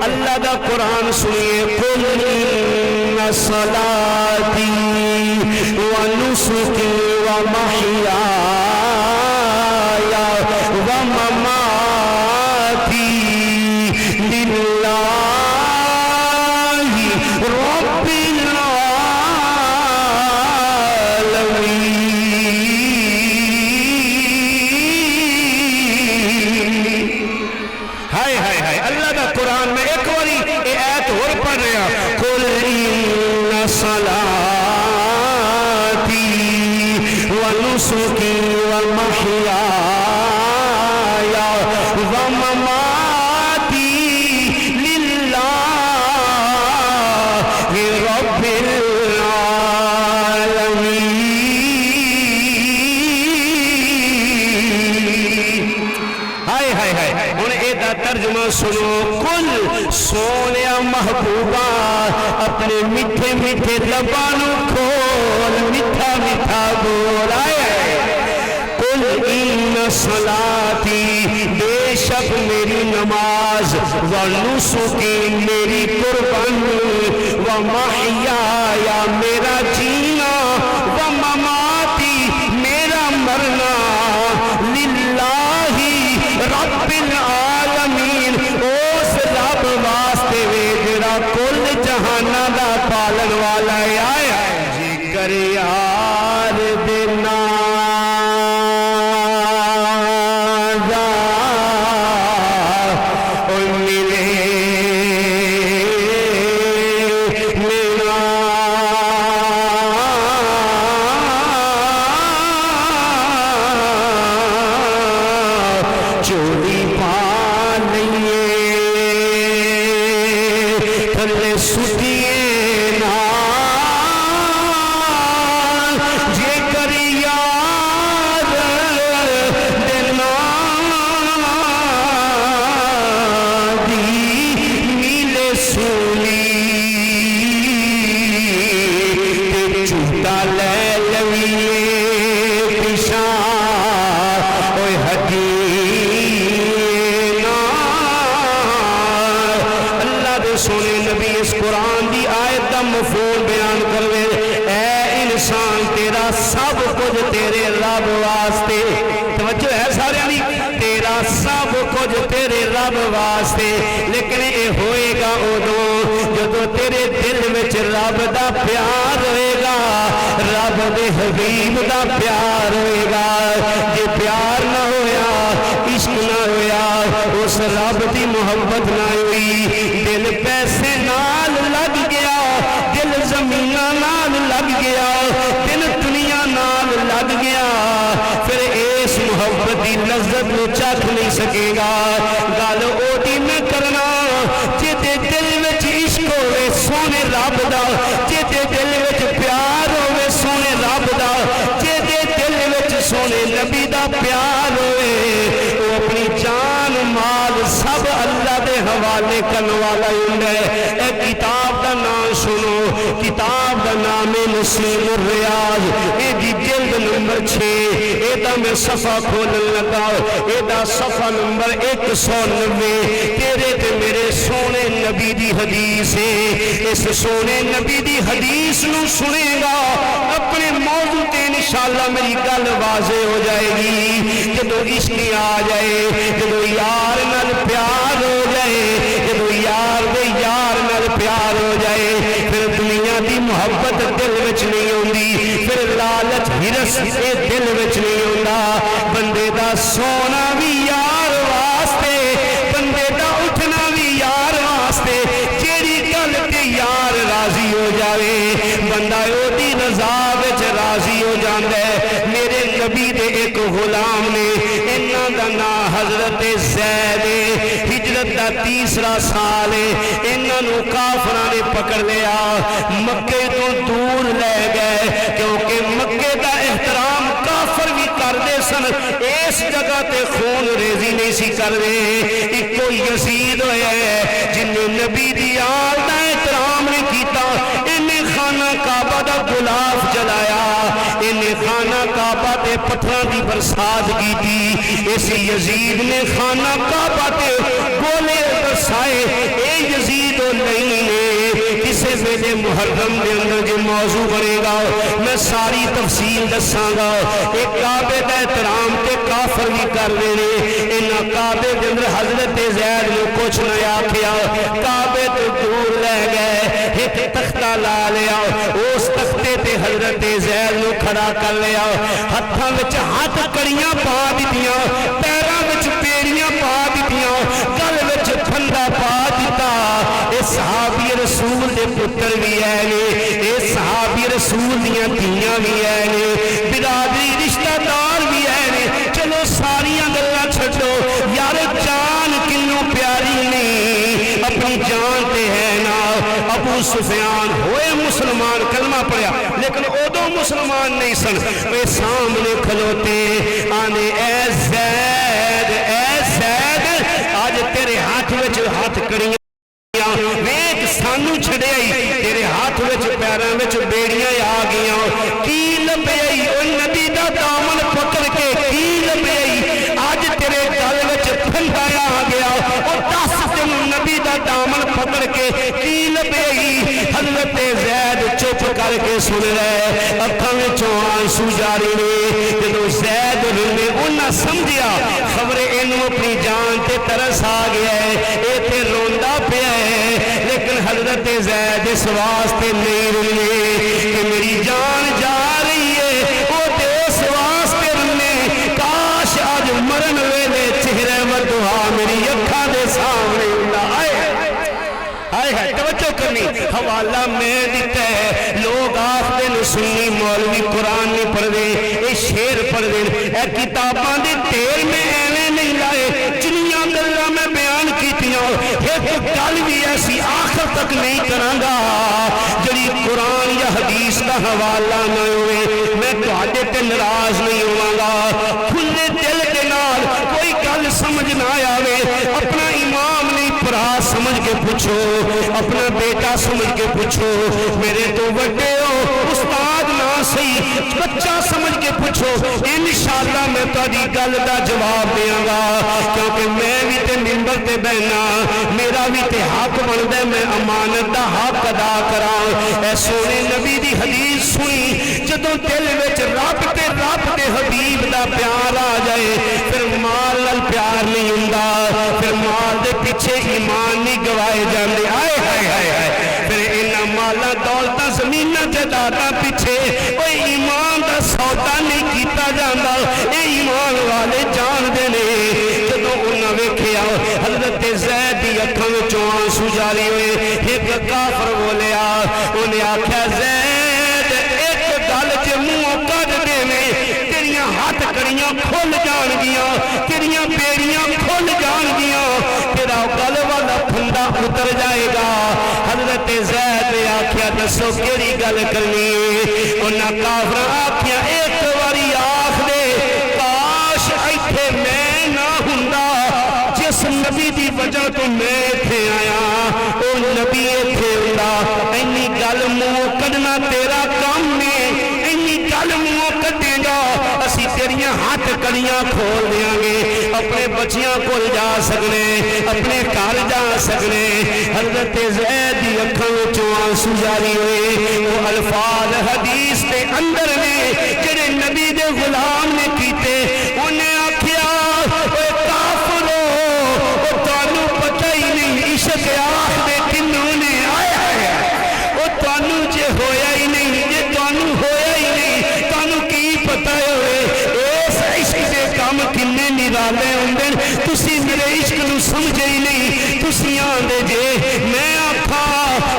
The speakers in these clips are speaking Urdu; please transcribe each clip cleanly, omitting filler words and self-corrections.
اللہ دا قرآن سنیے قل ان صلاتی و نسکی و محیای و مماتی للہ رب العالمین۔ ہائے ہائے ہائے، اللہ دا قرآن میں ایک واری اے آیت اور پڑھ رہا قل ان صلاتی و نسکی و محیای و مماتی للہ رب العالمین۔ ہائے ہائے ہائے، انہیں ایدہ ترجمہ سنو کل سونیا محبوبہ اپنے میٹھے میٹھے لبانوں کھول میٹھا میٹھا بول آئے قل ان صلاتی بے شک میری نماز و نسکی میری قربان و محیایا میرا جینا و مماتی میرا مرنا للہ رب العالمین اس رب واسطے وے جڑا کل جہانہ دا پالن والا آیا ذکر یار دینا سونے نبی اس قرآن دی آیت دا مفہوم بیان کروے اے انسان تیرا سب کچھ تیرے رب واسطے توجہ ہے سارے آنی تیرا سب کچھ تیرے رب واسطے لیکن اے ہوئے گا ادو جدو تیرے دل وچ رب دا پیار ہوئے گا رب دے حبیب دا پیار ہوئے گا جے پیار نہ ہویا عشق نہ ہویا اس رب دی محبت نہ ہوئی دل پیسے نال لگ گیا دل زمینہ نال لگ گیا دل دنیا نال لگ گیا پھر اس محبت دی لذت نو چکھ نہیں سکے گا گل اوٹی میں کرنا جیتے دل وچ عشق ہوئے سونے رب دا جیتے دل وچ پیار ہوئے سونے رب دا جیتے دل وچ سونے نبی دا پیار ہوئے وہ اپنی جان مال سب اللہ دے حوالے کرنے والا ہے اے کتاب دا نام سنو کتاب دا نام نسیم الریاض اے دی جلد نمبر 6 اے دا میں صفحہ کھولن لگا اے دا صفحہ نمبر 190 تیرے تے میرے سونے نبی دی حدیث ہے اس سونے نبی دی حدیث نو سنے گا اپنے موضوع تے انشاءاللہ میری گل واضح ہو جائے گی جدو عشق آ جائے جدو یار نال پیار ہو جائے جدو یار دے یار نال پیار ہو جائے پھر دنیا دی محبت دل وچ نہیں ہوندی پھر لالچ ہرس دے دل وچ نہیں ہوندا بندے دا سونا بھی یار واسطے بندے دا اٹھنا بھی یار واسطے جیڑی گل تے یار راضی ہو جاوے بندہ اودی رضا وچ راضی ہو جاندا ہے میرے نبی دے ایک غلام نے انہاں دا نام حضرت زید ہجرت دا 3 سال انہاں نو کافراں نے پکڑ لیا مکے تو دور لے گئے کیونکہ مکے دا احترام کافر بھی کردے سن اس جگہ تے خون ریزی نہیں سی کردے ایکو یزید ہویا ہے جن نبی دی آل دا احترام نہیں کیتا انہیں خانہ کعبہ دا غلاف جلایا انہیں خانہ کعبہ تے پتھراں دی برسات کی تھی اس یزید نے خانہ کعبہ تے گولے برسائے اے ویلے محرم دے اندر جو موضوع بنے گا میں ساری تفصیل دساں گا. ایک کعبے دا احترام تے کافر بھی کر رہے نے. انہاں کعبے دے اندر حضرت زید نو کچھ نہ آکھیا, کعبے تو دور لے گئے, ایک تختہ لا لیا, اس تختے تے حضرت زید نو کھڑا کر لیا, ہتھاں وچ ہاتھ کڑیاں پا دتیاں, پیراں وچ بیڑیاں پا دتیاں, گل وچ پھندا پا دتا. اے صحابی رسول دے پتر بھی ہے نے, اے صحابی رسول دیاں دھیاں بھی ہے نے, برادری رشتہ دار بھی ہے نے. چلو ساریاں گلاں چھڈو یار, جان کنوں پیاری نہیں, اپنی جان تے ہے نا. ابو سفیان ہوئے مسلمان, کلمہ پڑھیا لیکن ادو مسلمان نہیں سن. وہ سامنے کھلوتے آنے اے زید, اے زید, آج تیرے ہاتھ وچ ہاتھ کڑیاں, ویک سانو چھڑیائی, تیرے ہاتھ وچ پیراں وچ بیڑیاں آ گئیاں, کی لبیائی او نبی دا دامن پکڑ کے, کی لبیائی آج تیرے گل وچ پھندا آ گیا, او دس تینوں نبی دا دامن پکڑ کے کی لبیائی. حضرت زید چپ کر کے سن رہے, اکھاں وچوں آنسو جاری نے. جدوں زید روندے انہاں سمجھیا خبر اینوں اپنی جان تے ترس آ گیا ہے, اے تے روندا پیا ہے. لیکن حضرت زید اس واسطے نہیں روندے کہ میری جان جا رہی ہے, وہ تے اس واسطے روندے کاش آج مرن ویلے چہرے ودھا میری اکھاں دے سامنے ہوندا. آئے ہے توجہ کرنی, حوالہ میں دیتا ہے. لوگ آخدے نے سنی مولوی قرآن نہیں پڑھ دے, اے شیر پڑھ دے, اے کتاباں دے ڈھیر میں ایویں نہیں لائے. جنیاں گلاں میں بیان کیتیاں, ایک گل بھی ایسی آخر تک نہیں کرانگا جڑی قرآن یا حدیث کا حوالہ نہ ہوئے. میں تہاڈے تے ناراض نہیں ہوواں, کھلے دل کے نال کوئی گل سمجھ نہ آوے, اپنا امام نہیں پڑھا سمجھ کے پوچھو, اپنا بیٹا سمجھ کے پوچھو, میرے تو بڑے ہو استاد نہ صحیح بچہ سمجھ کے پوچھو, انشاءاللہ میں تہاڈی گل دا جواب دیاں گا. کیونکہ میں بھی تے منبر تے بہنا, میرا بھی تے حق بندا ہے میں امانت دا حق ادا کراں. اے سونے نبی دی حدیث سنی, جدوں دل وچ رب دے حبیب دا پیار آ جائے, پھر مال نال پیار نہیں ہوندا, پھر مال دے پیچھے ایمان نہیں گوائے جاندے. آئے ہائے ہائے ہائے, پھر انہاں مالاں دولتاں زمیناں جائیداداں پیچھے کوئی ایمان دا سودا نہیں کیتا جاندا. اے ایمان والے جاندے نے. جدوں انہاں ویکھیا حضرت زید دی اکھاں وچوں آنسو جاری ہوئے, ایک کافر بولیا, انہیں آکھیا زید ایک گل تے منہ کڈ دیویں, تیریاں ہاتھ کڑیاں کھل جان گیاں, تیریاں بیڑیاں کھل جان گیاں, تیرا گل والا پھندا اتر جائے گا. حضرت زید نے آکھیا دسو کیڑی گل کرنی ہے. انہاں کافراں آکھیا ایک واری آکھ دے کاش ایتھے میں نہ ہوندا, جس نبی دی وجہ تو میں ایتھے آیا او نبی ایتھے ہوندا. اینی گل منہ کڈنا تیرا کام ہے, اینی گل منہ کڈے گا اسی تیریاں ہاتھ کڑیاں کھول دیاں گے, اپنے بچیاں کول جا سکنے, اپنے گھر جا سکنے. حضرت زید دی اکھاں وچوں آنسو جاری ہوئے. وہ الفاظ حدیث دے اندر نے جڑے نبی دے غلام نے کیتے. انہیں آکھیا اے کافرو, او تانوں پتہ ہی نہیں عشق آخدے کنوں نے. آئے آئے, او تانوں جے ہویا ہی نہیں, جے تانوں ہویا ہی نہیں, تانوں کی پتہ ہوئے اس عشق دے کام کنے نرالے ہوندے. تسی میرے عشق نو سمجھے ہی نہیں. تسی آندے جے میں آکھا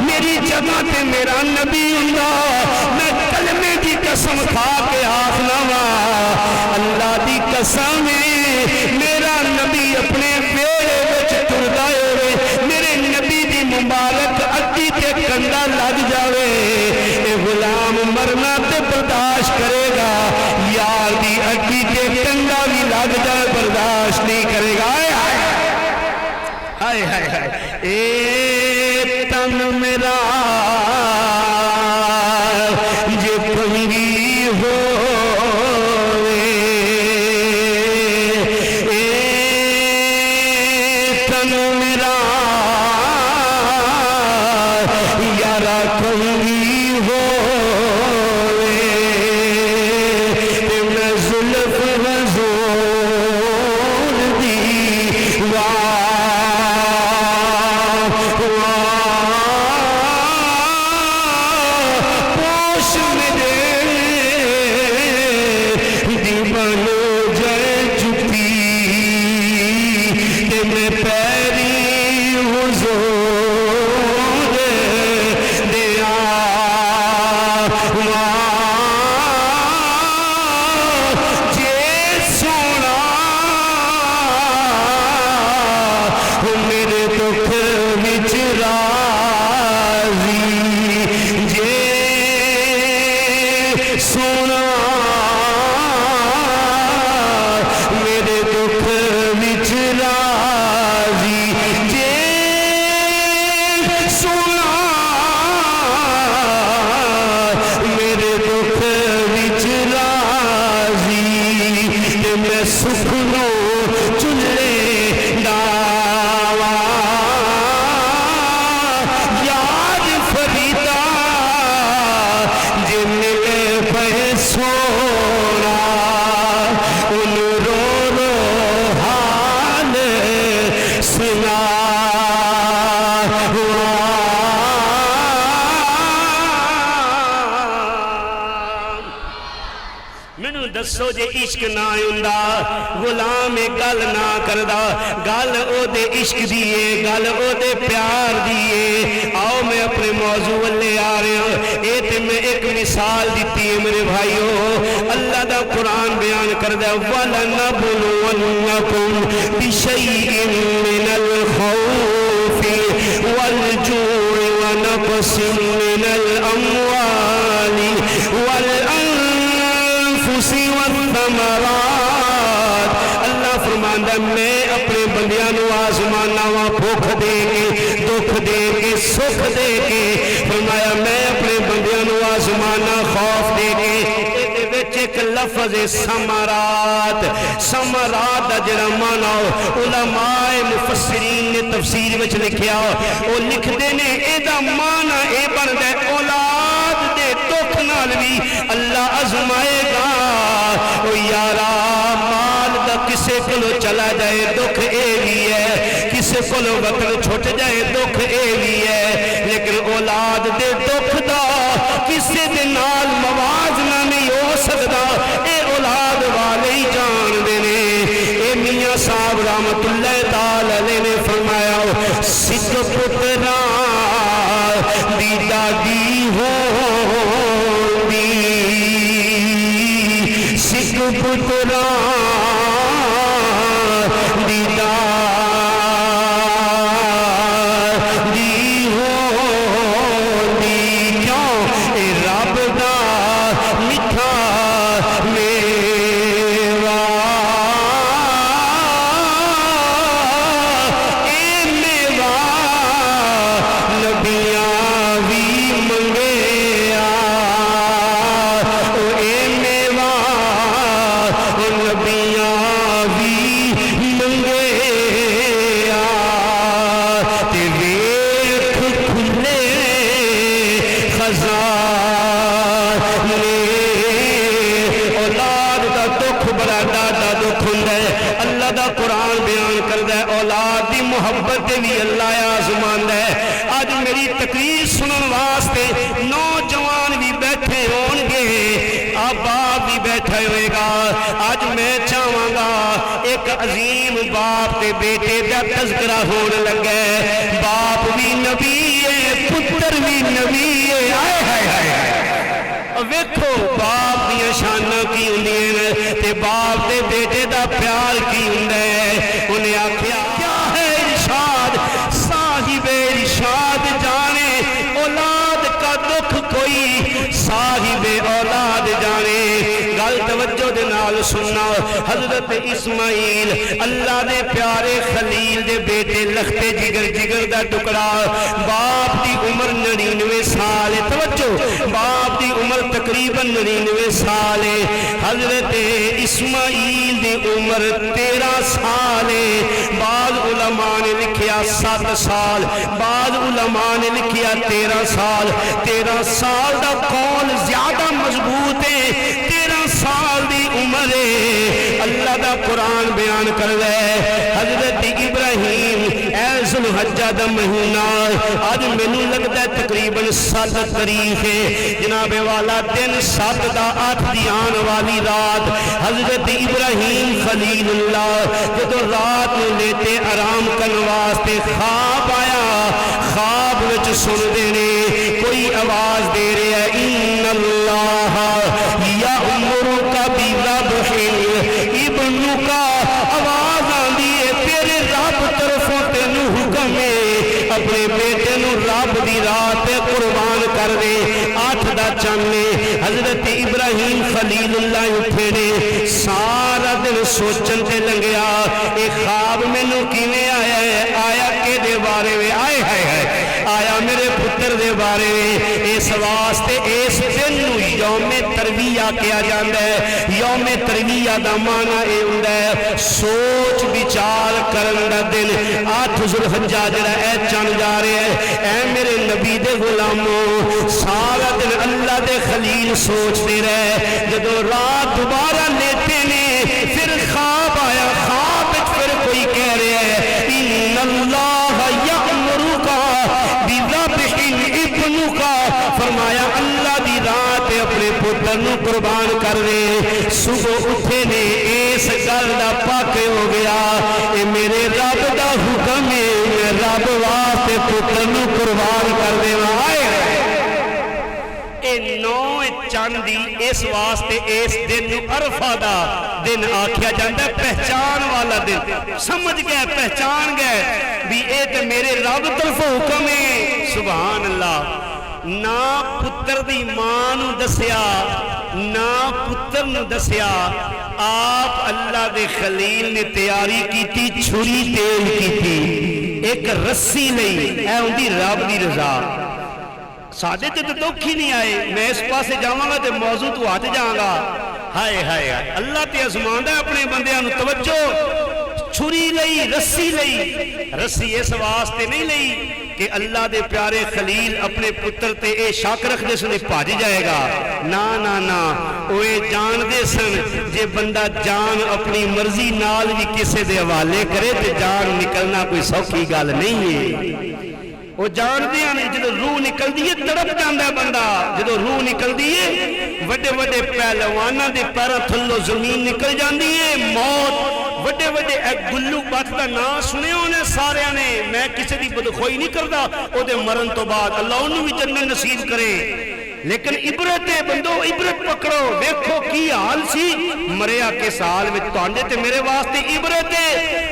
میری جگہ تے میرا نبی ہوندا, میں کلمے دی قسم کھا کے آکھنا وا اللہ دی قسم میرا نبی اپنے بیڑے وچ ٹردا ہوئے, میرے نبی دی مبارک اڈی تے کنڈا لگ جاوے, اے غلام مرنا تے برداشت کرے گا, یار دی اڈی تے کنڈا بھی لگ جائے برداشت نہیں کرے گا. ہائے ہائے ہائے, اے تن میرا جے کنگی ہوئے, اے تن میرا یارا راضی جے سونا میرے دکھ وچ راضی جے سونا میرے دکھ وچ راضی تے میں سکھ نو چلے ڈاواں یاد فریدا جے ملے پہ سونا ان رو رو حال سنا مینوں دسو جے عشق نہ ہوندا غلام گل نہ کردا گل او دے عشق دی ہے گل او دے پیار دی ہے آؤ میں اپنے موضوع لے آ رہا ہوں اے تے میں ایک مثال دیتی ہے میرے بھائیو اللہ دا قرآن بیان کردا ہے وَلَنَبْلُوَنَّكُمْ بِشَيْءٍ مِّنَ الْخَوْفِ وَالْجُوعِ وَنَقْصٍ مِّنَ الْأَمْوَالِ وَالْأَنفُسِ والثمرات اللہ فرماندا میں اپنے بندیاں نو آزمانا وا بھوک دے کے دکھ دے کے سکھ دے کے فرمایا میں اپنے بندیاں نو آزمانا خوف دے کے اے وچ ایک لفظ ثمرات ثمرات دا جڑا معنی علماء مفسرین نے تفسیر وچ لکھیا او لکھدے نے اے دا معنی اے بندا ہے اولاد دے دکھ نال بھی اللہ آزمائے گا او یارا مال دا کسے کولو چلا جائے دکھ اے بھی ہے کسے کولو وطن چھٹ جائے دکھ اے بھی ہے لیکن اولاد دے دکھ دا کسے دے نال موازنہ نہیں ہو سکتا اے اولاد والے ہی جان دینے اے میاں صاحب رحمت اللہ تعالی علیہ نے فرمایا سکھ پترا دی دادی ہوندی سکھ پترا دی دادی ہوندی کیوں اے رب دا میٹھا میوا اے میوا نبیاں بھی منگیا اے میوا نبیاں بھی منگیا تے ویکھ کھلے خزانے اولاد دا دکھ بڑا ڈاڈا دکھ ہوندا ہے اللہ دا قرآن بیان کردا ہے اولاد دی محبت بھی اللہ آزماندا ہے اج میری تقریر سنن واسطے نوجوان بھی بیٹھے ہون گے باپ بھی بیٹھا ہوئے گا آج میں چاہواں گا ایک عظیم باپ تے بیٹے دا تذکرہ ہونے لگا ہے باپ بھی نبی ہے پتر بھی نبی ہے آئے ہائے ہائے ویکھو باپ دیا شاناں کی ہوندیاں نے تے باپ تے بیٹے دا پیار کی ہوندا ہے انہیں آکھیا کیا ہے ارشاد صاحب ارشاد جانے اولاد کا دکھ کوئی صاحب اولاد جانے گل توجہ دے نال سننا حضرت اسماعیل اللہ دے پیارے خلیل دے بیٹے لختے جگر دا ٹکڑا باپ دی عمر 99 سال توجہ باپ دی عمر تقریباً 99 سال حضرت اسماعیل دی عمر 13 سال بعض علماء نے لکھیا 7 سال بعض علماء نے لکھیا 13 سال 13 سال دا قول زیادہ مضبوط ہے 13 سال دی عمر ہے اللہ دا قرآن بیان کر رہا ہے حضرت ابراہیم ذو الحجہ دا مہینہ آج مینوں لگتا ہے تقریباً 7 تاریخ ہے جناب والا دن 7 دا 8 دی آن والی رات حضرت ابراہیم خلیل اللہ جدو رات میں لیتے آرام کرنے واسطے خواب آیا خواب وچ سن دینے کوئی آواز دے رہے ہے ان اللہ یأمرک بذبح ابنک آواز آندی ہے تیرے رب طرفوں تینوں حکم ہے اپنے بیٹے نو رب دی راہ تے قربان کر دے 8 دا چانے حضرت ابراہیم خلیل اللہ اٹھے نے سارا دن سوچن تے لنگیا اے خواب مینوں کیویں آیا ہے آیا کہ دے بارے میں آئے آیا میرے پتر دے بارے میں اس واسطے اس دن نو یوم ترویہ کیا جاندا ہے یوم ترویہ دا معنی اے ہوندا ہے سوچ ਵਿਚਾਰ کرن دا دن 8 ذوالحجہ جڑا اے چن جا رہا ہے اے میرے نبی دے غلاموں سارا دن اللہ دے خلیل سوچتے رہے جدو رات دوبارہ لیتے نے پھر خواب آیا خواب پھر کوئی کہہ رہا ہے ان اللہ یأمرک بذبح ابنک فرمایا اللہ دی رات اپنے پتر نو قربان کر دے صبح اٹھے نے اس گل دا پاک ہو گیا اے میرے رب دا حکم ہے میں رب واسطے پتر نو قربان کر دے اے 9 چاند دی اس واسطے اس دن نو عرفہ دا دن آکھیا جاندا ہے پہچان والا دن سمجھ گئے پہچان گئے بھی اے تے میرے رب طرف حکم ہے سبحان اللہ نہ پتر دی ماں نو دسیا نہ پتر نو دسیا آپ اللہ دے خلیل نے تیاری کی تھی چھری تیل کی تھی ایک رسی لئی اے ان دی رب دی رضا سادے تے تو دکھ ہی نہیں آئے میں اس پاسے جاؤں گا تے موضوع تو ہاتھ جاؤں گا ہائے ہائے اللہ تے ازمان دا اپنے بندیاں نو توجہ چھری لئی رسی اس واسطے نہیں لئی کہ اللہ دے پیارے خلیل اپنے پتر تے اے شک رکھ دے سنے پاج جائے گا نا اوے جان دے سن جے بندہ جان اپنی مرضی نال بھی کسے دے حوالے کرے تے جان نکلنا کوئی سوکھی گل نہیں ہے وہ جان دیا نہیں جدو روح نکل دیئے تڑپ جاندہ ہے بندہ جدو روح نکل دیئے وڈے وڈے پہلوانہ دے پیرہ تھلو زمین نکل جاندی ہے موت وڈے وڈے ایک گلو بات دا نا سنے ہونے سارے آنے میں کسی دی بدخوئی نہیں کردہ او دے مرن تو بعد اللہ انہوں بھی جنت نصیب کرے لیکن عبرت بندو عبرت پکڑو دیکھو کی حال سی مریا کے سال میں تانڈے تے میرے واسطے عبرت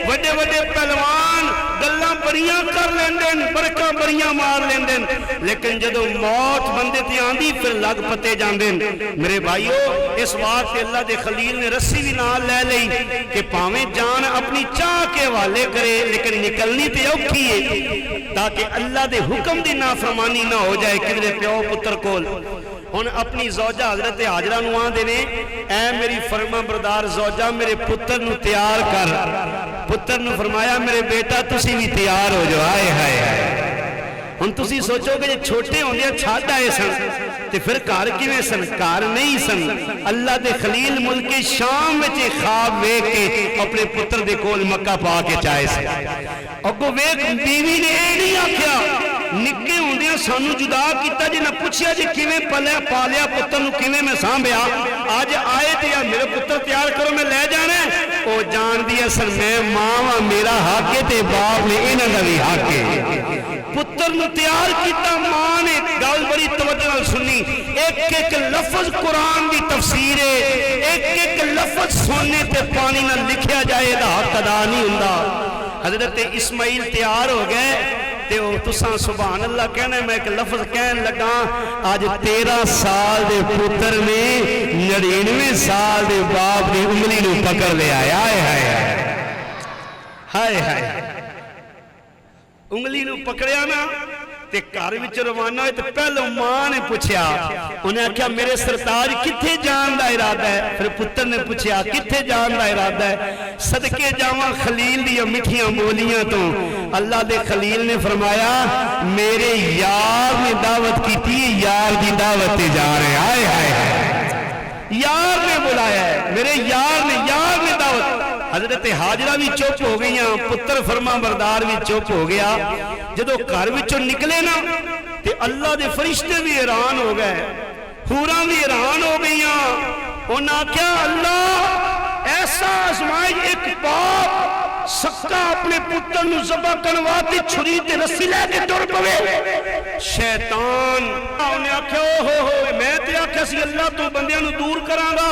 وڈے وڈے پہلوان گلاں بڑیاں کر لیندن برکاں بڑیاں مار لیندن لیکن جدو موت بندے تے آندی پھر لگ پتے جاندن میرے بھائیو اس واسطے اللہ دے خلیل نے رسی بھی نال لے لئی کہ پاویں جان اپنی چاہ کے حوالے کرے لیکن نکلنی تے اوکھی ہے تاکہ اللہ دے حکم دی نافرمانی نہ ہو جائے کدھر پیو پتر کول ہن اپنی زوجہ حضرت حاجرہ نو آن دینے اے میری فرما بردار زوجہ میرے پتر نو تیار کر پتر نو فرمایا میرے بیٹا تسی بھی تیار ہو جو آئے ہائے ہن تسی سوچو کہ جب چھوٹے ہوندے چھاڑ آئے سن تے پھر کار کیویں سن کار نہیں سن اللہ دے خلیل ملک شام وچ خواب ویکھ کے اپنے پتر دے کول مکہ پا کے چائے سن اگوں ویکھ بیوی نے اے نہیں آکھیا نکے ہوندے سانو جدا کیتا جے نہ پوچھیا جے کیویں پالیا پتر نو کیویں میں سانبھیا اج آئے تے یا میرے پتر تیار کرو میں لے جانا ہے او جان دی اصل میں ماں میرا حق ہے تے باپ نے انہاں دا وی حق ہے پتر نو تیار کیتا ماں نے گل بڑی توجہ نال سنی ایک ایک لفظ قرآن دی تفسیر ہے ایک ایک لفظ سننے تے پانی نہ لکھیا جائے دا حق ادا نہیں ہوندا حضرت اسماعیل تیار ہو گئے تے او تساں سبحان اللہ کہنا ہے میں ایک لفظ کہن لگا آج 13 سال دے پتر نے 99 سال دے باپ دی انگلی نو پکڑ لیا ہائے ہائے ہائے انگلی نو پکڑیا نا تے گھر وچ روانہ ہوئے تے پہلو ماں نے پوچھیا انہیں کہا میرے سرتاج کتھے جان دا ارادہ ہے پھر پتر نے پوچھیا کتھے جان دا ارادہ ہے صدقے جاواں خلیل دی مٹھیاں بولیاں تو اللہ دے خلیل نے فرمایا میرے یار نے دعوت کی تھی یار دی دعوت تے جا رہے آئے ہائے یار نے بلایا ہے میرے یار نے دعوت حضرت حاجرہ بھی چپ ہو گئی ہیں پتر فرما بردار بھی چپ ہو گیا جدو گھر وچوں نکلے نا تے اللہ دے فرشتے بھی حیران ہو گئے حوراں بھی حیران ہو گئی ہیں انہاں کیا اللہ ایسا آزمائش ایک باپ سکا اپنے پتر نو ذبح کرواتی چھری تے رسی لے کے ٹر پوے شیطان انہیں آکھیا او ہو میں تے آکھیا سی اللہ تو بندیاں نو دور کراں گا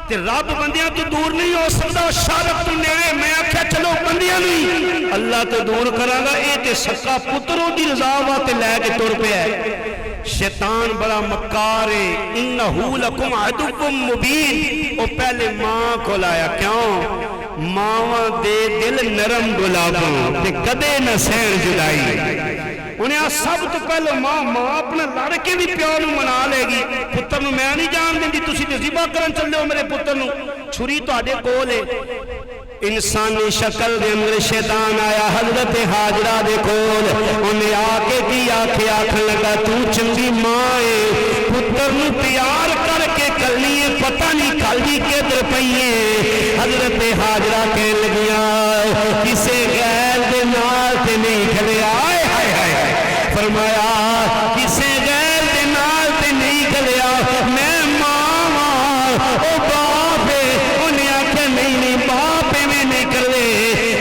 تے رب بندیاں تو دور نہیں ہو سکتا شارک تو نیڑے میں آکھیا چلو بندیاں نہیں اللہ تو دور کراں گا اے تے سکا پتروں دی رضا واتے لے کے تر پیا ہے شیطان بڑا مکار ہے انہو لکم عدو مبین او پہلے ماں کو لایا کیوں ماں دے دل نرم گلابوں تے کدے نہ سین جدائی انہیں سب تو پہلے ماں اپنا لڑکے بھی پیو نو منا لے گی پتر نو میں نہیں جان دیں گی تسی تے ذبح کرن چلے ہو میرے پتر نو چھری تہاڈے کول ہے انسانی شکل دے اندر شیطان آیا حضرت حاجرہ دے کول انہیں آ کے کی آکھے آکھن لگا تو چنگی ماں ہے پتر نو تیار کر کے کلنی ہے پتہ نہیں کھلدی کدھر پئی ہے حضرت حاجرہ کہنے لگیاں کسے غیر دے نال تے نہیں کھلے آئے ہائے ہائے فرمایا کسے غیر دے نال تے نہیں کھلیا میں ماں او باپ ہے انہیں آکھے نہیں باپ میں نہیں کرے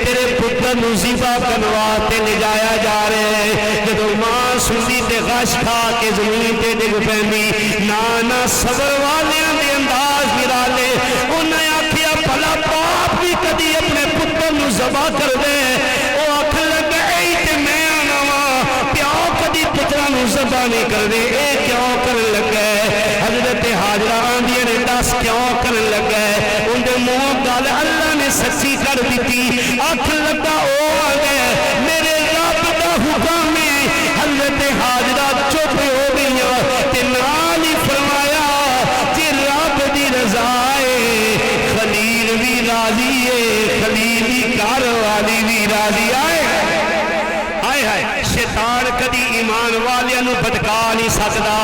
تیرے پتر نو ذبح کرواتے لے جایا جا رہے جدو ماں سنی تے غش کھا کے زمین تے ڈگ پیندی نانا صبر والیاں دے انداز نرالے انہیں آکھیا بھلا باپ بھی کدی اپنے پتر نو ذبح کر دے او آکھ لگا اے تے میں آنا وا پیو کدی پترا نو ذبح نہیں کر دے اے کیوں کرن لگا ہے حضرت حاجرہ آندی نے دس کیوں کرن لگا ہے ان دے منہ گل اللہ نے سچی کر دیتی آکھ لگا او آ گئے میرے رب دا حکم ہے حضرت حاجرہ چپ ہو گئی تے نال ہی فرمایا کہ رب دی رضا ہے خلیل بھی راضی ہے خلیل دی گھر والی بھی راضی آئے ہائے شیطان کدی ایمان والیاں نو بھٹکا نہیں سکدا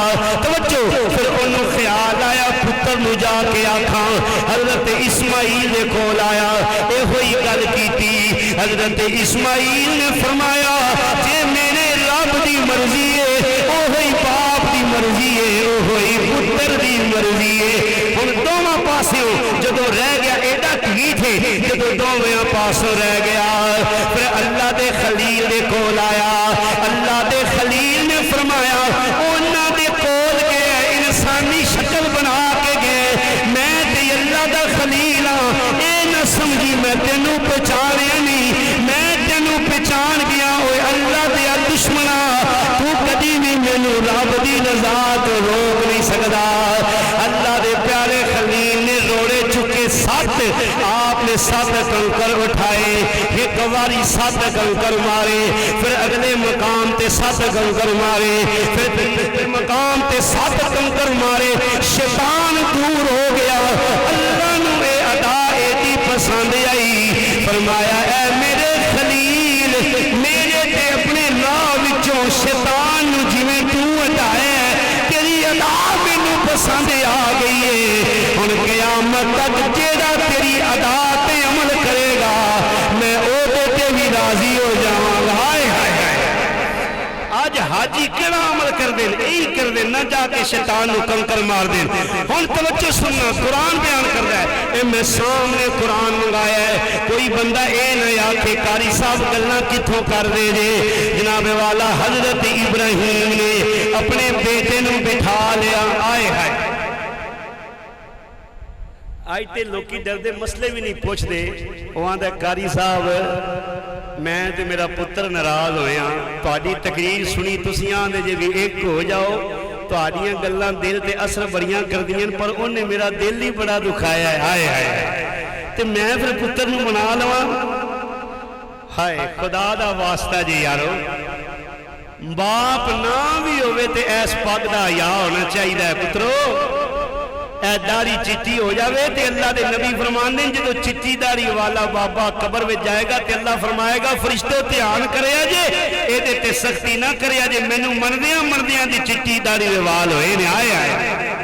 توجہ پھر انہوں خیال آیا پتر نو جا کے آکھاں حضرت اسماعیل دے کول آیا اے ہوئی گل کیتی حضرت اسماعیل نے فرمایا جے میرے رب دی مرضی ہے او ہوئی باپ دی مرضی ہے او ہوئی پتر دی مرضی ہے ہن دوواں پاسوں جدوں رہ گیا ایڈا کی تھے جدوں دوواں پاسوں رہ گیا پھر اللہ دے خلیل دے کول آیا اللہ دے خلیل نے فرمایا انہاں دے کول گئے انسانی شکل بنا کے گئے میں تے اللہ دا خلیل ہاں اے نہ سمجھی میں تینوں پہچانیا نہیں میں تینوں پہچان گیا اوے اللہ دے دشمنا تو کدی بھی مینوں رب دی رضا تو روک نہیں سکدا اللہ دے پیارے خلیل نے روڑے چکے سات آپ نے سات کنکر اٹھائے ایک واری سات کنکر مارے پھر اگلے مقام تے سات کنکر مارے پھر مقام تے سات کنکر مارے شیطان دور ہو گیا اللہ نو اے ادا ایدی پسند آئی فرمایا اے میرے خلیل میرے تے اپنے راہ وچوں شیطان نو جویں تو ہٹایا تیری ادا مینوں پسند آ گئی ہے ہن قیامت تک جیڑا تیری ادا تے عمل کرے گا میں او تے بھی راضی ہو جاواں گا ہائے ہائے آج حاجی کیڑا عمل کر دیں یہی کر دیں نہ جا کے شیطان نو کنکر مار دیں ہن توجہ سننا قرآن بیان کر رہا ہے اے میں سامنے قرآن منگایا ہے کوئی بندہ اے نہ آکھے قاری صاحب گلاں کتھوں کر دے جے جناب والا حضرت ابراہیم نے اپنے بیٹے نو بٹھا لیا آئے ہائے آج تے لوکی ڈردے مسئلے بھی نہیں پوچھ دے وہاں دا قاری صاحب میں تے میرا پتر ناراض ہویا تہاڈی تقریر سنی تسی آندے جے بھی ایک ہو جاؤ تہاڈیاں گلاں دل تے اثر بڑیاں کر دیاں پر انہیں میرا دل ہی بڑا دکھایا ہے ہائے ہائے تے میں پھر پتر نو منا لواں ہائے خدا دا واسطہ جی یارو باپ نہ بھی ہوئے تے ایس پاک دا حیا ہونا چاہیے پترو اے داری چٹی ہو جاوے تے اللہ دے نبی فرمان دیں جدو چٹی داری والا بابا قبر میں جائے گا تے اللہ فرمائے گا فرشتو دھیان کرے جے اے دے تے سختی نہ کرے جے مینوں مردیاں دی چٹی داری وال ہوئے نے آئے آئے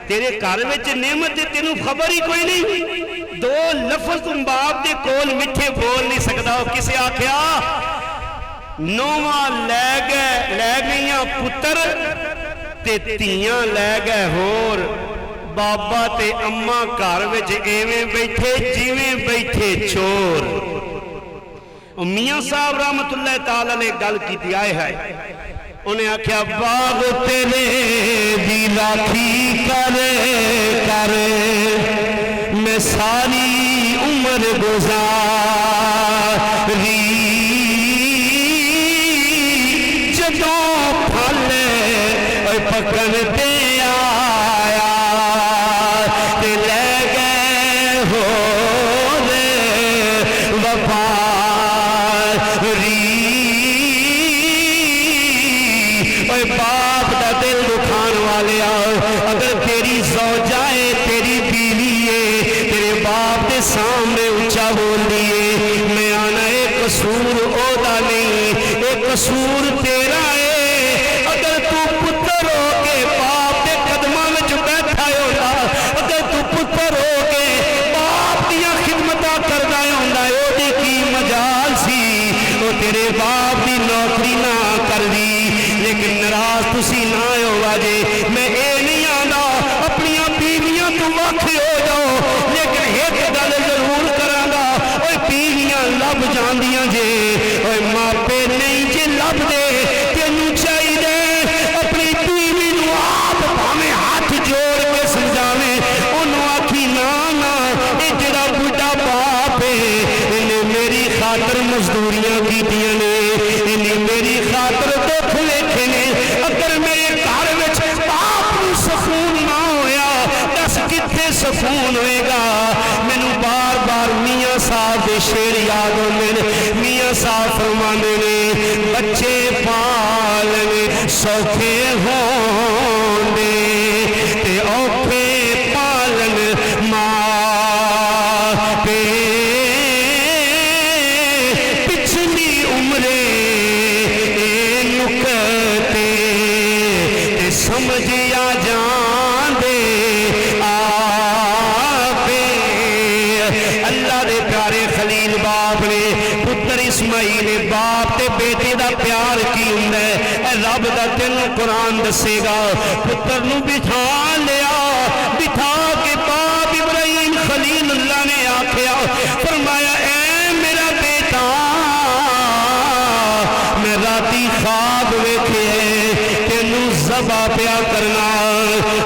تیرے گھر وچ نعمت تے تینوں خبر ہی کوئی نہیں دو لفظ تم باپ دے کول میٹھے بول نہیں سکدا ہو کسے آکھیا نواں لے گئیاں پتر تے تیاں لے گئے ہور بابا تے اماں گھر وچ ایویں بیٹھے جویں بیٹھے چور میاں صاحب رحمت اللہ تعالی نے گل کیتی آئے ہے انہیں آکھیا باغ تیرے دی راکھی کرے میں ساری عمر گزاری جدوں پھل پکن تے آیا تے لے گئے ہو وفاری باپ دا دل دکھان والے اگر تیری زوجائے تیری بیوی ہے تیرے باپ دے سامنے اونچا بول دیے میں آنا ایک قصور اودا نہیں ایک قصور تیرا ہے اگر تو پتر ہو کے باپ دے قدماں وچ بیٹھا ہوتا اگر تو پتر ہو کے باپ دیاں خدمتاں کردا ہوندا ہے اودی کی مجال سی او تیرے باپ دی نوکری نہ کردی لیکن ناراض تسی نہ ہو واجے میں اے نہیں آندا اپنی بیویاں تو وکھ ہو جاؤ لیکن ایک گل ضرور کراں گا اوے بیویاں لب جاندیاں جے اوے ماپے نہیں جے لب دے تینوں چاہیے اپنی بیوی نو آپ بھاویں ہاتھ جوڑ کے سمجھاویں اونوں آکھی نا نا اے جڑا بڈھا باپ ہے انہیں میری خاطر مزدوریاں کیتیاں نے انہیں میری خاطر دکھ ویکھے نے اگر میرے گھر وچ باپ نو سکون نہ ہویا دس کتنے سکون ہوئے گا مینوں بار بار میاں صاحب دے شعر یاد ہوندے نے میاں صاحب فرماندے نے بچے پالنے سوکھے ہوندے تے اوکھے پالن ماں پے پچھلی عمرے نکتے تے سمجھیا جان دے آپے اللہ دے پیارے خلیل باپ نے پتر اسماعیل باپ تے بیٹے دا پیار کی ہوندا ہے اے رب دا تینوں قرآن دسے گا پتر نو بٹھا لیا بٹھا کے باپ ابراہیم خلیل اللہ نے آکھیا فرمایا اے میرا بیٹا میں راتی خواب ویکھے تینوں ذبح پیا کرنا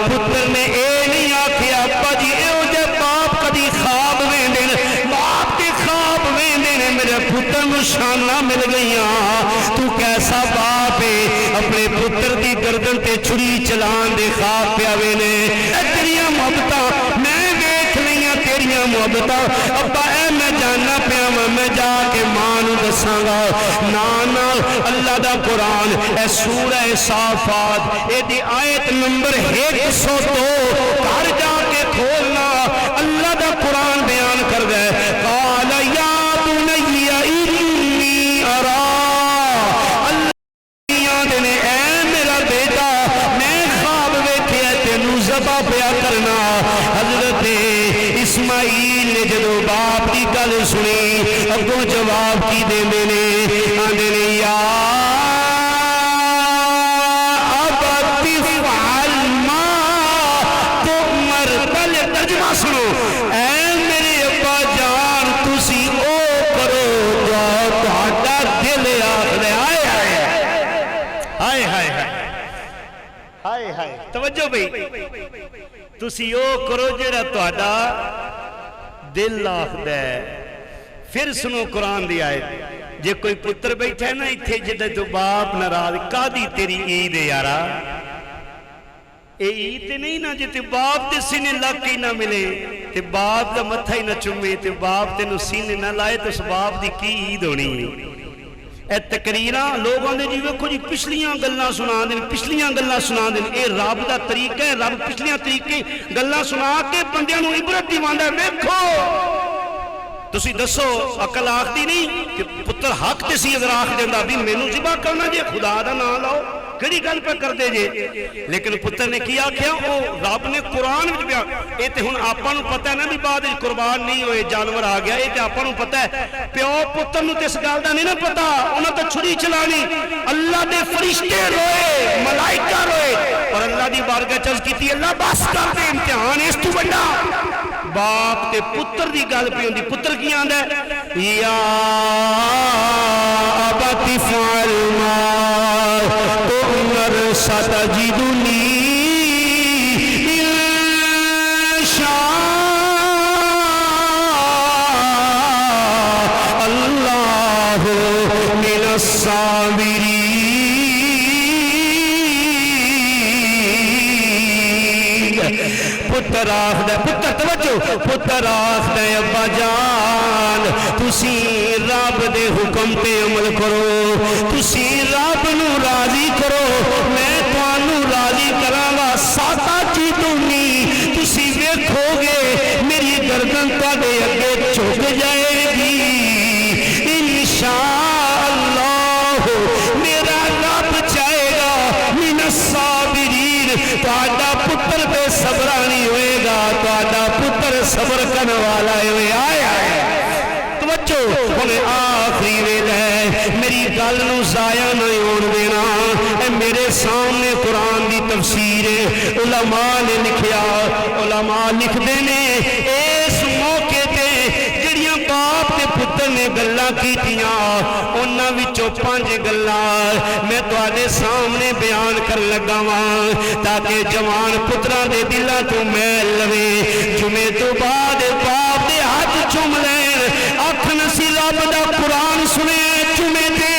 پتر نے اے نہیں آکھیا ابا جی ایو جے باپ کدی خواب ویندے نے باپ کے خواب ویندے نے میرے پتر نو شاناں مل گئیاں تو کیسا باپ ہے اپنے پتر دی گردن تے چھری چلان دے خواب پیا وینے تیریاں محبتاں میں ویکھ لئیاں تیریاں محبتاں ابا اے میں جاننا پیا میں جا کے ماں نو دساں گا نانا اللہ دا قرآن اے سورہ صافات اے دی آیت نمبر 102 گھر جا کے کھولنا اللہ دا قرآن بیان کر گئے قال یا بنی انی ارا اللہ اے میرا بیٹا میں خواب ویکھے تینوں ذبح پیا کرنا حضرت اسماعیل نے جدو باپ کی گل سنی اگوں جواب کی دیندے نے آندے نے یا ابت فعل ما تؤمر پہلے ترجمہ سنو اے میرے ابا جان تسی او کرو جو تہاڈا دل آکھدا ہائے ہائے ہائے ہائے ہائے توجہ بھئی تسی او کرو جڑا تہاڈا دل آکھدا ہے پھر سنو قرآن دی آیت جے کوئی پتر بیٹھا ہے نا ایتھے جدے تو باپ ناراض کادی تیری عید ہے یارا اے عید تے نہیں نا جے تے باپ تے سینے لگ کے نہ ملے تے باپ دا متھا ہی نہ چومے تے باپ تے نو سینے نہ لائے تو اس باپ دی کی عید ہونی ہے اے تقریراں لوگوں نے جی ویکھو جی پچھلیاں گلاں سنا دین پچھلیاں گلاں سنا دین اے رب دا طریقہ ہے رب پچھلیاں طریقے گلاں سنا کے بندیاں نو عبرت دیواندا ہے ویکھو تسی دسو عقل آخدی نہیں کہ پتر حق تے سی اگر آخ دیندا بھی مینوں ذبح کرنا جے خدا دا نام لاؤ کیڑی گل پہ کر دے جے لیکن پتر نے کیا کیا او رب نے قرآن وچ بیان اے تے ہن آپاں نوں پتہ ہے نا بھی بعد وچ قربان نہیں ہوئے جانور آ گیا اے تے آپاں نوں پتہ ہے پیو پتر نوں تے اس گل دا نہیں نا پتہ انہاں تے چھری چلانی اللہ دے فرشتے روئے ملائکہ روئے اور اللہ دی بارگاہ چ عرض کیتی اللہ بس کر دے امتحان اس تو بڑا باپ تے پتر دی گل پی ہوندی پتر کی آندا ہے یا ابت فعل ما تؤمر ستجدنی ان شاء پتر آخدا پتر توجہ پتر آخدا ابا جان تسی رب دے حکم تے عمل کرو تسی رب نو راضی کرو میں تانوں راضی کراں ساتا چی دونی تسی ویکھو گے میری گردن تواڈے اگے جھک جائے گی انشاءاللہ میرا رب چاہے گا من الصابرین تہاڈا پتر تے صبرانی ہوئے گا تہاڈا پتر صبر کرنے والا ہوئے آیا توجہ ہمیں آخری ویل ہے میری گل نو ضائع نہیں ہون دینا اے میرے سامنے قرآن دی تفسیر علماء نے لکھیا علماء لکھدے نے اس موقع تے جڑیاں باپ تے پتر نے گلاں کیتیاں انہاں وچوں 5 گلاں میں تواڈے سامنے بیان کر لگا واں تاکہ جوان پتراں دے دلاں تو میل لوے جمعے تو بعد باپ دے ہاتھ چوم لین اکھ نسی رب دا قرآن سنے جمعے تے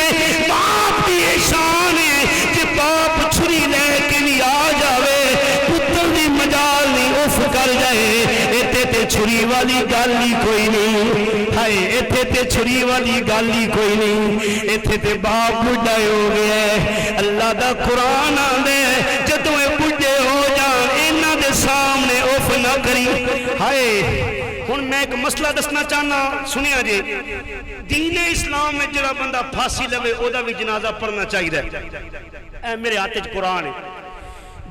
باپ دی احسان ہے کہ باپ چھری لے کے بھی آ جاوے پتر دی مجال نہیں اف کر جائے ایتھے تے چھری والی گل ہی کوئی نہیں ہائے ایتھے تے چھری والی گل ہی کوئی نہیں ایتھے تے باپ بڑھا ہو گیا ہے اللہ دا قرآن آندے جدوں اے بڑھے ہو جان انہاں دے سامنے اف نہ کری ہائے ہن میں ایک مسئلہ دسنا چاہنا سنیا جی دین اسلام میں جڑا بندہ پھانسی لوے او دا بھی جنازہ پڑھنا چاہیے اے میرے ہاتھ وچ قرآن ہے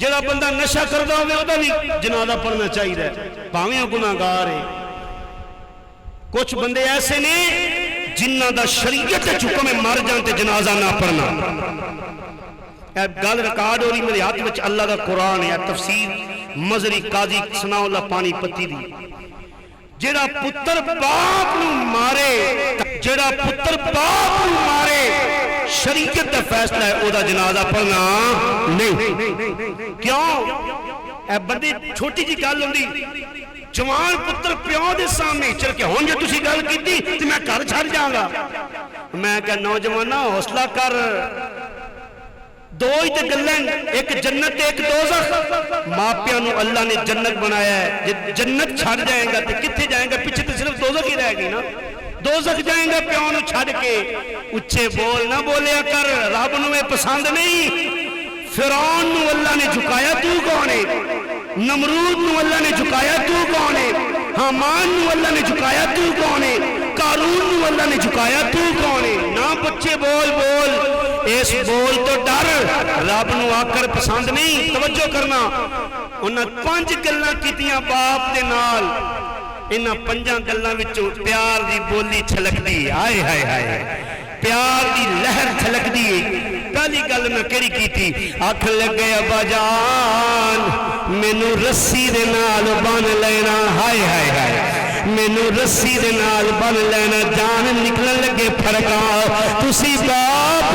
جڑا بندہ نشہ کردا ہوے او دا بھی جنازہ پڑھنا چاہیے بھاویں گناہگار ہے کچھ بندے ایسے نے جنہاں دا شریعت حکم ہے مر جان تے جنازہ نہ پڑھنا اے گل ریکارڈ ہو رہی میرے ہاتھ وچ اللہ دا قرآن ہے تفسیر مظہری قاضی ثناء اللہ پانی پتی دی جڑا پتر باپ نو مارے جڑا پتر باپ نو مارے شریعت دا فیصلہ ہے او دا جنازہ پڑھنا نہیں کیوں اے بندے چھوٹی جی گل ہوندی جوان پتر پیو دے سامنے چل کے ہن جو تسی گل کیتی تے میں گھر چھڈ جاں گا میں کہ نوجواناں حوصلہ کر دو ہی تے گلیں ایک جنت ایک دوزخ ماپیاں نو اللہ نے جنت بنایا ہے جنت چھڑ جائیں گا تے کتھے جائیں گا پیچھے تے صرف دوزخ ہی رہ گئی نا دوزخ جائیں گا پیوں نو چھڑ کے اچھے بول نہ بولیا کر رب نو پسند نہیں فرعون نو اللہ نے جھکایا تو کون ہے نمرود نو اللہ نے جھکایا تو کون ہے حامان نو اللہ نے جھکایا تو کون ہے قارون نو اللہ نے جھکایا تو کون ہے نہ بچے بول بول اس بول تو ڈر رب نو آکر پسند نہیں توجہ کرنا انہاں 5 گلاں کیتیاں باپ دے نال انہاں 5 گلاں وچوں پیار دی بولی چھلکدی ہائے ہائے ہائے پیار دی لہر چھلکدی پہلی گل میں کیڑی کیتی آکھ لگے ابا جان مینوں رسی دے نال بن لینا ہائے ہائے ہائے مینوں رسی دے نال بن لینا جان نکلن لگے پھڑکا تسی باپ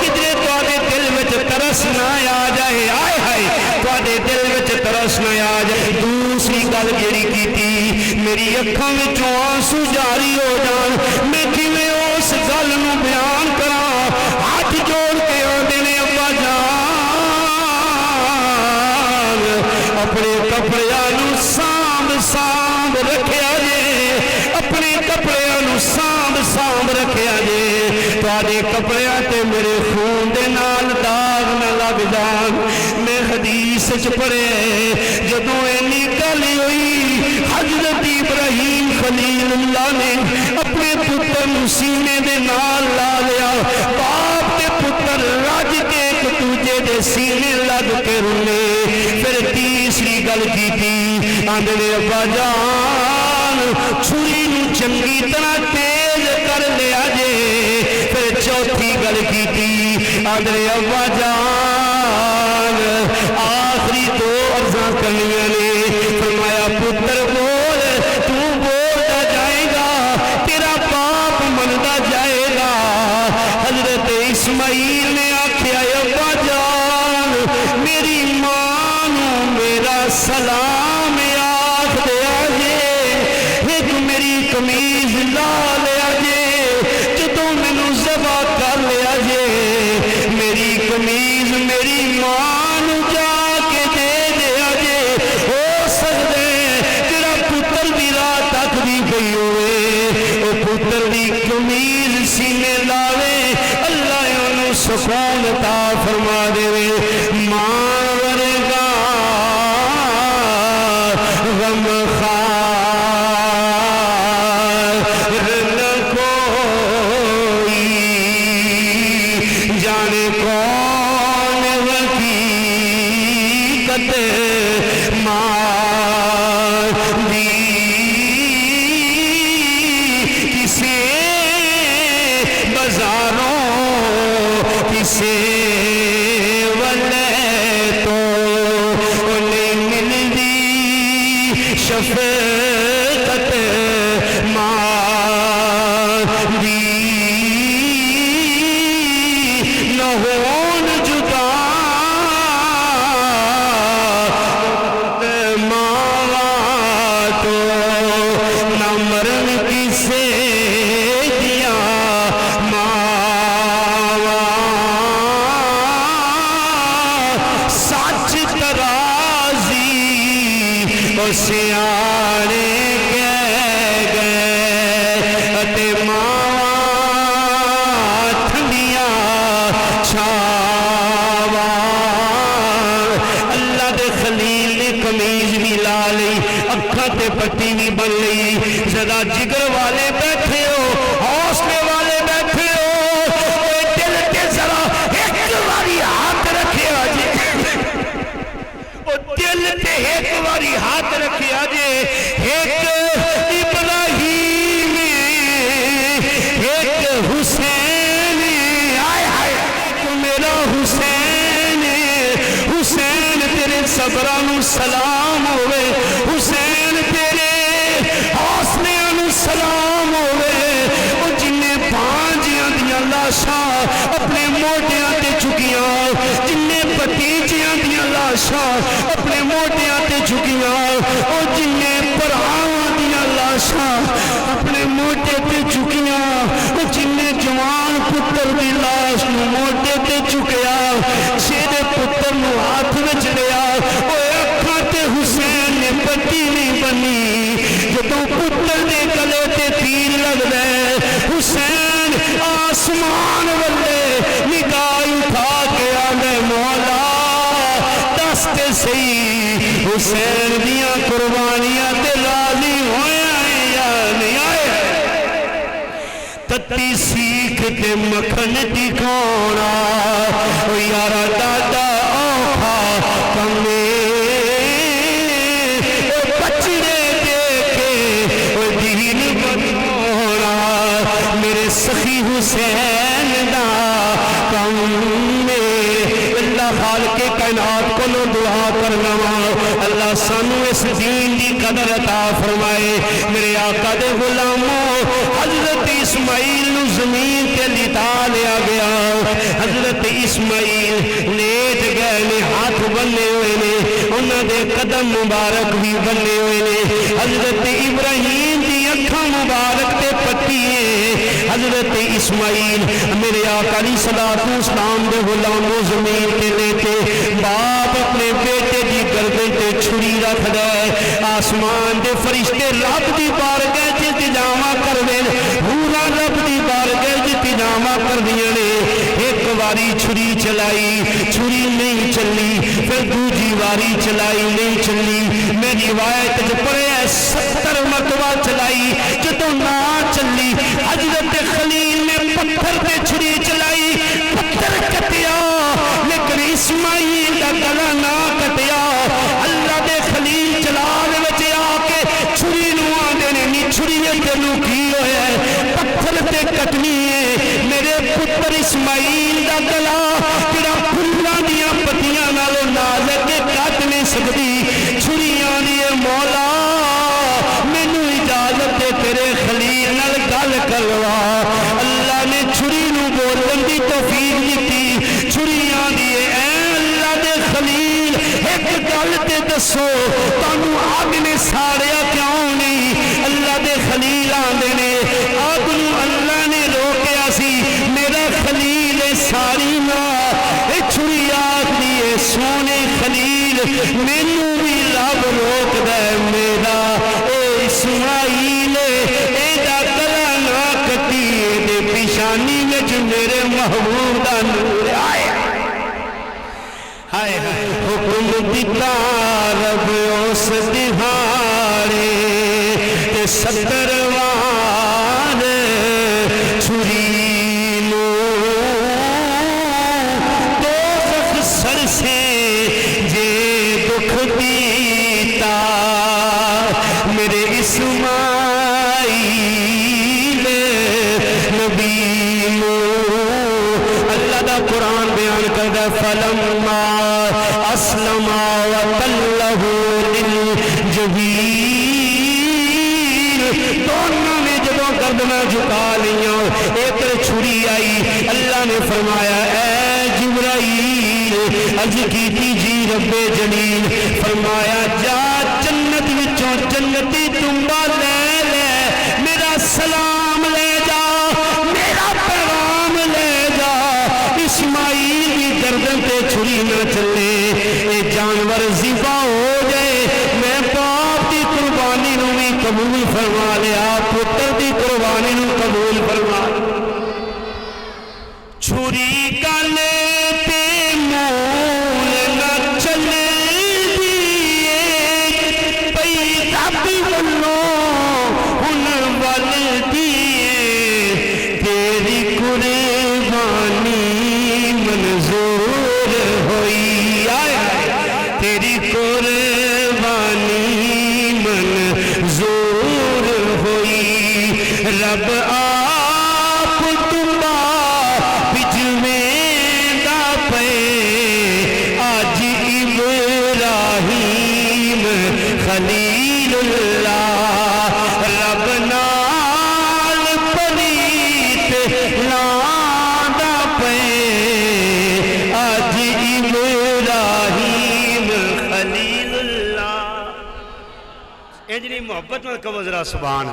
کدھر تواڈے دل وچ ترس نہ آ جائے آئے ہائے تواڈے دل وچ ترس نہ آ جائے دوسری گل جڑی کیتی میری اکھاں وچوں آنسو جاری ہو جان میں کیویں اس گل نو بیان کراں ہاتھ جوڑ کے آندے نے ابا جان اپنے کپڑیاں نو سانب سانب رکھیا جے اپنے کپڑیاں نو سانب سانب رکھیا جے تواڈے کپڑیاں تے میرے خون دے نال داغ نہ لگ جان میں حدیث وچ پڑھے جدوں اینی گل ہوئی حضرت ابراہیم خلیل اللہ نے اپنے پتر نو سینے دے نال لا لیا باپ تے پتر رج کے ایک دوجے دے سینے لگ کے رونے پھر تیسری گل کیتی آندے نے ابا جان چھری نو چنگی طرح تیز کر لیا جے پھر چوتھی گل کیتی آندے نے ابا جان آخری 2 عرضاں کرنیاں نے فرمایا پتر بول تو بولتا جائے گا تیرا باپ منتا جائے گا حضرت اسماعیل نے آکھیا ابا جان میری ماں نو میرا سلام آکھ دیا جے ایک میری قمیض لا لیا جے جدوں مینوں ذبح کر لیا جے میری قمیض دے ماں ورگا غم خار نہ کوئی جانے کون حقیقت ماں دی کسے بازاروں کسے والے تو انہیں ملدی شفقت ماں دی نہ ہون جدا ماں تو نہ مرن کسے دیا سچ ترازی سیانے کہہ گئے ماں ٹھنڈیاں چھاواں اللہ دے خلیل نے قمیض بھی لا لی اکھاں تے پٹی بھی بن لی ذرا جگر والے بیٹھے ہو حوصلے والے بیٹھے ہو دل تے ذرا ایک باری ہاتھ رکھے آجے دل تے ایک باری ہاتھ رکھے آجے ایک ابراہیم ایک حسین آئے آئے میرا حسین حسین تیرے صبرانو سلام ہوئے حسین تیرے حوصلیانو سلام ہوئے وہ جنہیں بانجیاں دیاں لاشاں اپنے موٹیاں تے چکیاں جنہیں بتیجیاں دیاں لاشاں اپنے موٹیاں تے چکیاں وہ جنہیں پرہاں دیاں لاشاں اپنے موٹے تے چکیاں وہ جنہیں جوان پتر دی لاش نو موٹے تے چکیا شیرے پتر نو ہاتھ وچ لیا وہ اکھاں تے حسین نے پٹی نہیں بنی جدوں پتر دے گلے تے تیر لگ دے حسین آسمان والے نگاہ اٹھا کے آنے مولا دس تے صحیح حسین دیاں قربانیاں تے راضی ہوئے آئے یا نہیں آئے تتی سیکھ تے مکھن ٹکانا یارا دادا اوکھا کمے بچڑے دیکھے دین بنانا میرے سخی حسین دا کم اللہ خالق کائنات کو لو دعا کرنا اللہ سانو اس دین دی قدر عطا فرمائے میرے آقا دے غلاموں حضرت اسماعیل نو زمین تے لٹا لیا گیا حضرت اسماعیل لیٹ گئے نے ہاتھ بننے ہوئے نے انہاں دے قدم مبارک بھی بننے ہوئے نے حضرت ابراہیم دی اکھاں مبارک تے پٹی ہے حضرت اسماعیل میرے آقا علیہ الصلوۃ والسلام دے غلاموں زمین تے لیٹے باپ اپنے بیٹے دی گردن تے چھری رکھ دے آسمان دے فرشتے رب دی بارگاہ وچ التجاواں کردے پورا رب دی بارگاہ وچ التجاواں کردیاں نے ایک واری چھری چلائی چھری نہیں چلی پھر دوجی واری چلائی نہیں چلی میں روایت وچ پڑھیا 70 مرتبہ چلائی جدوں نہ چلی حضرت خلیل نے پتھر تے چھری چلائی پتھر کٹیا لیکن اسماعیل دا گلا نہ کٹیا اللہ دے خلیل جلال وچ آ کے چھری نو آندے نے نی چھری تینوں کی ہویا ہے پتھر تے کٹنی ہے میرے پتر اسماعیل دا گلا جڑا پھلاں دیاں پتیاں نالوں نازک کٹ نہیں سکدی چھری آندی ہے مولا مینوں اجازت دے تیرے خلیل نال گل کروا اللہ نے چھری نو بولن دی توفیق دتی چھری آندی ہے اے اللہ دے خلیل ایک گل تے دسو تانوں اگ نے ساڑیا کیوں نہیں اللہ دے خلیل آندے نے اگ نو اللہ نے روکیا سی میرا خلیل ساری نہ اے چھری آکھدی ہے سونے خلیل مینوں بھی رب روک دے میرا اے اسماعیل اے دا گلا نہ کٹی دے پیشانی وچ میرے محبوب دا نور آئے ہائے ہائے حکم دیتا رب اس دہاڑے تے 70 وار چھری لو دوزخ سر سے جے دکھ دیتا میرے اسماعیل نبی لو اللہ دا قرآن بیان کردہ فلما اسلم وتلہ للجبین دونوں نے جدوں گردناں جھکا لیاں ایک چھری آئی اللہ نے فرمایا اے جبرائیل عرض کیتی جی رب جلیل فرمایا جا جنت وچوں جنتی تنبا لے لے میرا سلام لے جا میرا پیغام لے جا اسماعیل کی گردن تے چھری نہ چلے اے جانور ذبح ہو جائے میں باپ دی قربانی نو بھی قبول فرما لیا پتر دی قربانی نو قبول فرما چھری کالے تے مول نہ چلے دیئے پئی رب ولو ہن ول دیئے تیری قربانی منظور ہوئی تیری قربانی منظور ہوئی رب آپ تمبا بجویں دا پے آج ابراہیم خلیل اللہ رب نال پلیت لاندہ پے آج ابراہیم خلیل اللہ انجلی محبت میں کہو ذرا سبحان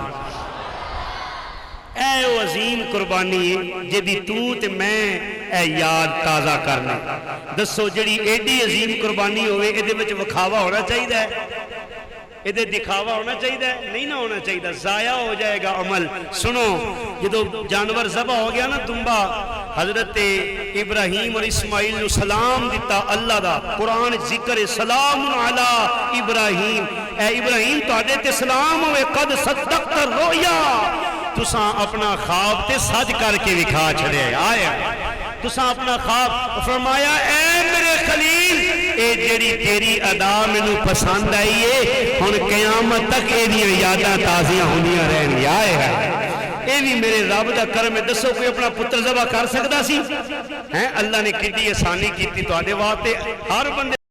اے او عظیم قربانی جدی تو تے میں اے یاد تازہ کرنا دسو جڑی ایڈی عظیم قربانی ہوئے ادھے وچ وکھاوا ہونا چاہیے ہے ادھے دکھاوا ہونا چاہیے ہے نہیں نہ ہونا چاہیے ضائع ہو جائے گا عمل سنو جدو جانور ذبح ہو گیا نا دمبا حضرت ابراہیم اور اسماعیل نے سلام دیتا اللہ دا قرآن ذکر سلام علی ابراہیم اے ابراہیم تو آدھے تے سلام ہوئے قد صدقت الرؤیا تساں اپنا خواب تے سج کر کے دکھا چھڑے آئے تساں اپنا خواب فرمایا اے میرے خلیل اے جڑی تیری ادا مینوں پسند آئی ہے ہن قیامت تک اے دیاں یاداں تازیاں ہوندیاں رہن آئے ہے اے بھی میرے رب دا کرم ہے دسو کوئی اپنا پتر ذبح کر سکدا سی ہیں اللہ نے کتنی آسانی کیتی تواڈے واسطے ہر بندے